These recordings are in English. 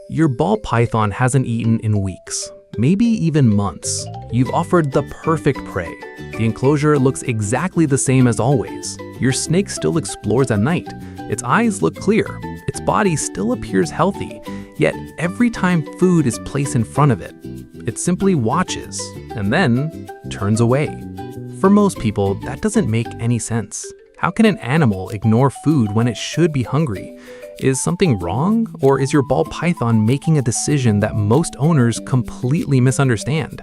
Your ball python hasn't eaten in weeks, maybe even months. You've offered the perfect prey. The enclosure looks exactly the same as always. Your snake still explores at night. Its eyes look clear. Its body still appears healthy. Yet every time food is placed in front of it, it simply watches and then turns away. For most people, that doesn't make any sense. How can an animal ignore food when it should be hungry? Is something wrong, or is your ball python making a decision that most owners completely misunderstand?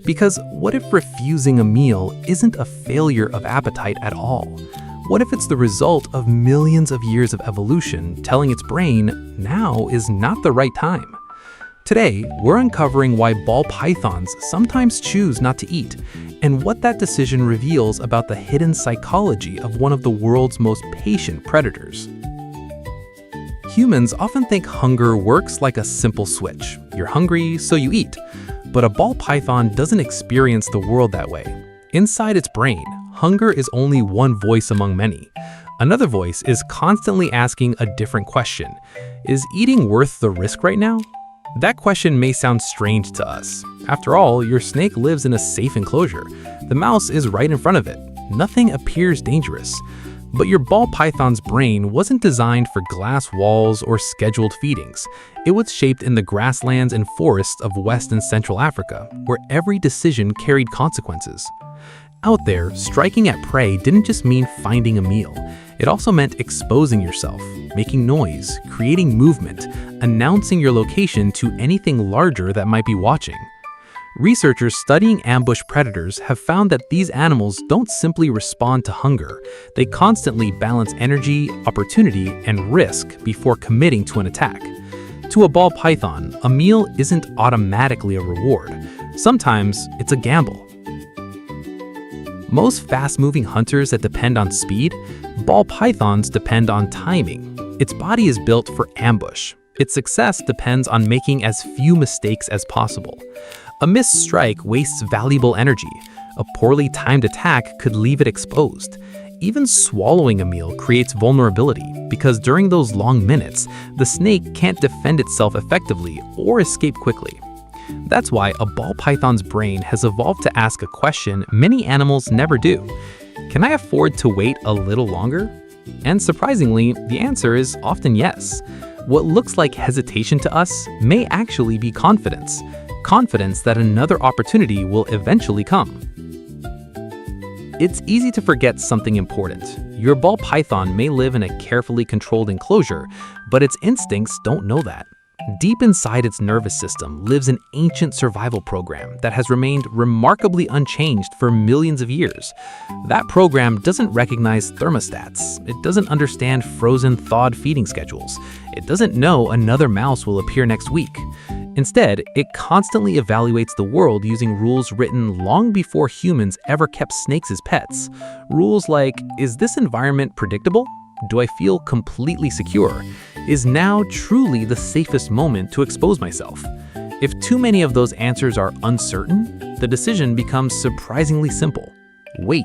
Because what if refusing a meal isn't a failure of appetite at all? What if it's the result of millions of years of evolution telling its brain now is not the right time? Today, we're uncovering why ball pythons sometimes choose not to eat, and what that decision reveals about the hidden psychology of one of the world's most patient predators. Humans often think hunger works like a simple switch. You're hungry, so you eat. But a ball python doesn't experience the world that way. Inside its brain, hunger is only one voice among many. Another voice is constantly asking a different question. Is eating worth the risk right now? That question may sound strange to us. After all, your snake lives in a safe enclosure. The mouse is right in front of it. Nothing appears dangerous. But your ball python's brain wasn't designed for glass walls or scheduled feedings. It was shaped in the grasslands and forests of West and Central Africa, where every decision carried consequences. Out there, striking at prey didn't just mean finding a meal. It also meant exposing yourself, making noise, creating movement, announcing your location to anything larger that might be watching. Researchers studying ambush predators have found that these animals don't simply respond to hunger. They constantly balance energy, opportunity, and risk before committing to an attack. To a ball python, a meal isn't automatically a reward. Sometimes it's a gamble. Most fast-moving hunters that depend on speed, ball pythons depend on timing. Its body is built for ambush. Its success depends on making as few mistakes as possible. A missed strike wastes valuable energy. A poorly timed attack could leave it exposed. Even swallowing a meal creates vulnerability because during those long minutes, the snake can't defend itself effectively or escape quickly. That's why a ball python's brain has evolved to ask a question many animals never do. Can I afford to wait a little longer? And surprisingly, the answer is often yes. What looks like hesitation to us may actually be confidence. Confidence that another opportunity will eventually come. It's easy to forget something important. Your ball python may live in a carefully controlled enclosure, but its instincts don't know that. Deep inside its nervous system lives an ancient survival program that has remained remarkably unchanged for millions of years. That program doesn't recognize thermostats. It doesn't understand frozen, thawed feeding schedules. It doesn't know another mouse will appear next week. Instead, it constantly evaluates the world using rules written long before humans ever kept snakes as pets. Rules like, is this environment predictable? Do I feel completely secure? Is now truly the safest moment to expose myself? If too many of those answers are uncertain, the decision becomes surprisingly simple. Wait.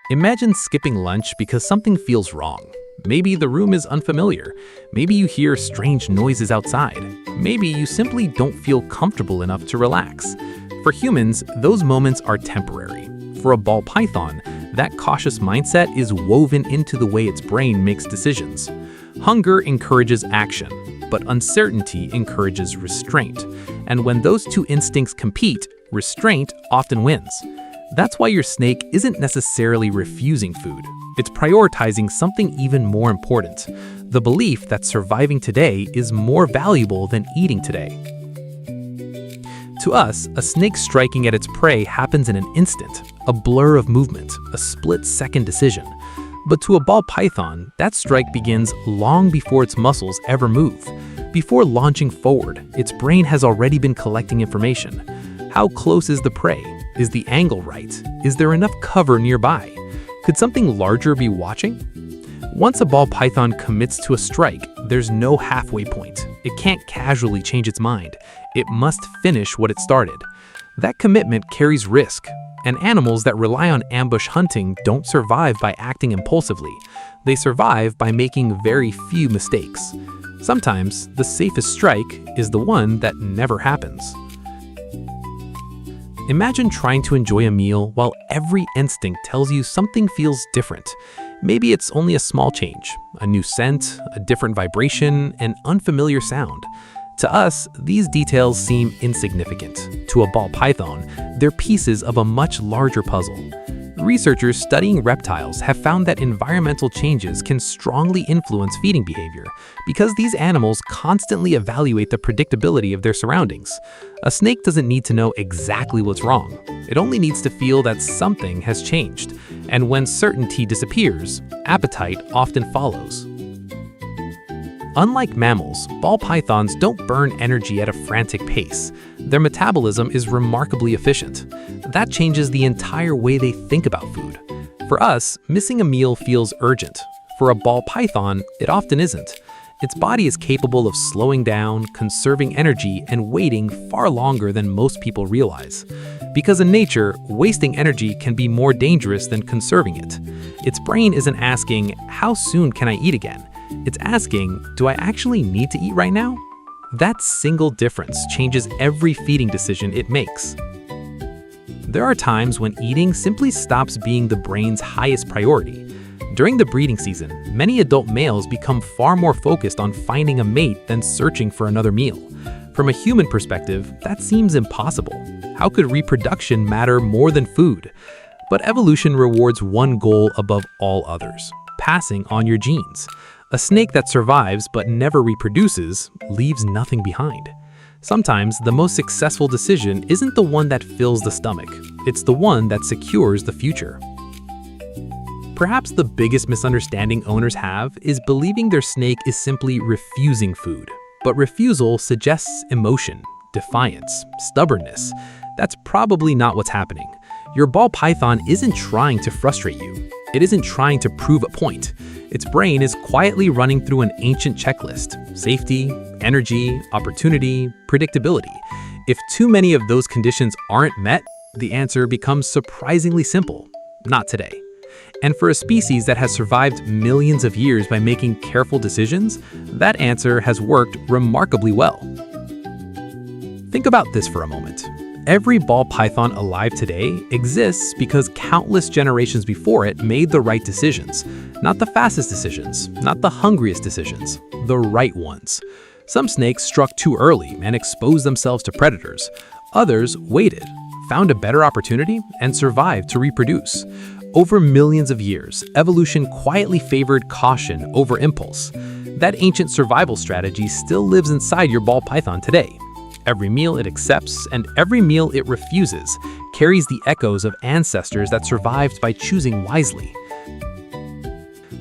Imagine skipping lunch because something feels wrong. Maybe the room is unfamiliar. Maybe you hear strange noises outside. Maybe you simply don't feel comfortable enough to relax. For humans, those moments are temporary. For a ball python, that cautious mindset is woven into the way its brain makes decisions. Hunger encourages action, but uncertainty encourages restraint. And when those two instincts compete, restraint often wins. That's why your snake isn't necessarily refusing food. It's prioritizing something even more important, the belief that surviving today is more valuable than eating today. To us, a snake striking at its prey happens in an instant, a blur of movement, a split-second decision. But to a ball python, that strike begins long before its muscles ever move. Before launching forward, its brain has already been collecting information. How close is the prey? Is the angle right? Is there enough cover nearby? Could something larger be watching? Once a ball python commits to a strike, there's no halfway point. It can't casually change its mind. It must finish what it started. That commitment carries risk, and animals that rely on ambush hunting don't survive by acting impulsively. They survive by making very few mistakes. Sometimes the safest strike is the one that never happens. Imagine trying to enjoy a meal while every instinct tells you something feels different. Maybe it's only a small change, a new scent, a different vibration, an unfamiliar sound. To us, these details seem insignificant. To a ball python, they're pieces of a much larger puzzle. Researchers studying reptiles have found that environmental changes can strongly influence feeding behavior because these animals constantly evaluate the predictability of their surroundings. A snake doesn't need to know exactly what's wrong. It only needs to feel that something has changed. And when certainty disappears, appetite often follows. Unlike mammals, ball pythons don't burn energy at a frantic pace. Their metabolism is remarkably efficient. That changes the entire way they think about food. For us, missing a meal feels urgent. For a ball python, it often isn't. Its body is capable of slowing down, conserving energy, and waiting far longer than most people realize. Because in nature, wasting energy can be more dangerous than conserving it. Its brain isn't asking, "How soon can I eat again?" It's asking, "Do I actually need to eat right now?" That single difference changes every feeding decision it makes. There are times when eating simply stops being the brain's highest priority. During the breeding season, many adult males become far more focused on finding a mate than searching for another meal. From a human perspective, that seems impossible. How could reproduction matter more than food? But evolution rewards one goal above all others: passing on your genes. A snake that survives but never reproduces leaves nothing behind. Sometimes the most successful decision isn't the one that fills the stomach, it's the one that secures the future. Perhaps the biggest misunderstanding owners have is believing their snake is simply refusing food. But refusal suggests emotion, defiance, stubbornness. That's probably not what's happening. Your ball python isn't trying to frustrate you. It isn't trying to prove a point. Its brain is quietly running through an ancient checklist: safety, energy, opportunity, predictability. If too many of those conditions aren't met, the answer becomes surprisingly simple: not today. And for a species that has survived millions of years by making careful decisions, that answer has worked remarkably well. Think about this for a moment. Every ball python alive today exists because countless generations before it made the right decisions. Not the fastest decisions, not the hungriest decisions, the right ones. Some snakes struck too early and exposed themselves to predators. Others waited, found a better opportunity, and survived to reproduce. Over millions of years, evolution quietly favored caution over impulse. That ancient survival strategy still lives inside your ball python today. Every meal it accepts and every meal it refuses carries the echoes of ancestors that survived by choosing wisely.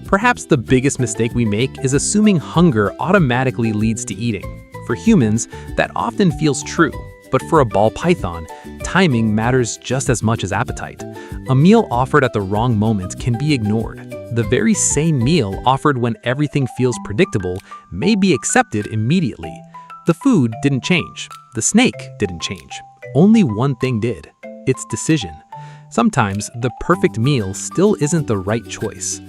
Perhaps the biggest mistake we make is assuming hunger automatically leads to eating. For humans, that often feels true, but for a ball python, timing matters just as much as appetite. A meal offered at the wrong moment can be ignored. The very same meal offered when everything feels predictable may be accepted immediately. The food didn't change. The snake didn't change. Only one thing did: its decision. Sometimes the perfect meal still isn't the right choice.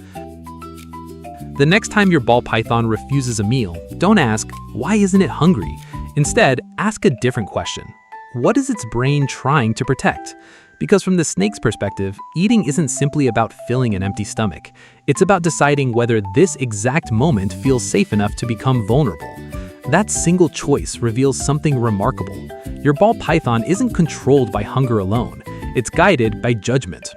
The next time your ball python refuses a meal, don't ask, "Why isn't it hungry?" Instead, ask a different question. What is its brain trying to protect? Because from the snake's perspective, eating isn't simply about filling an empty stomach. It's about deciding whether this exact moment feels safe enough to become vulnerable. That single choice reveals something remarkable. Your ball python isn't controlled by hunger alone. It's guided by judgment.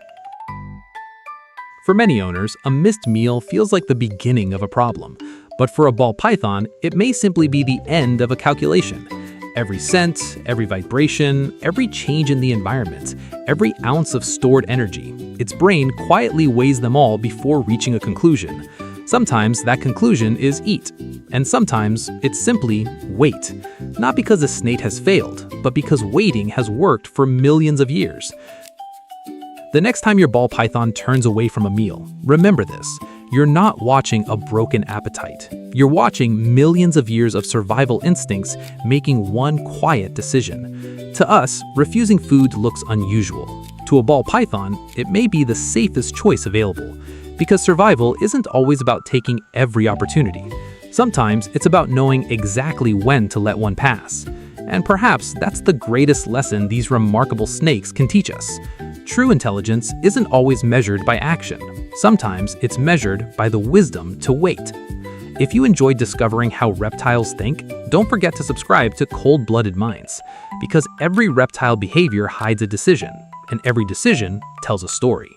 For many owners, a missed meal feels like the beginning of a problem. But for a ball python, it may simply be the end of a calculation. Every scent, every vibration, every change in the environment, every ounce of stored energy, its brain quietly weighs them all before reaching a conclusion. Sometimes that conclusion is eat, and sometimes it's simply wait. Not because a snake has failed, but because waiting has worked for millions of years. The next time your ball python turns away from a meal, remember this: you're not watching a broken appetite. You're watching millions of years of survival instincts making one quiet decision. To us, refusing food looks unusual. To a ball python, it may be the safest choice available. Because survival isn't always about taking every opportunity. Sometimes it's about knowing exactly when to let one pass. And perhaps that's the greatest lesson these remarkable snakes can teach us. True intelligence isn't always measured by action. Sometimes it's measured by the wisdom to wait. If you enjoyed discovering how reptiles think, don't forget to subscribe to Cold-Blooded Minds, because every reptile behavior hides a decision, and every decision tells a story.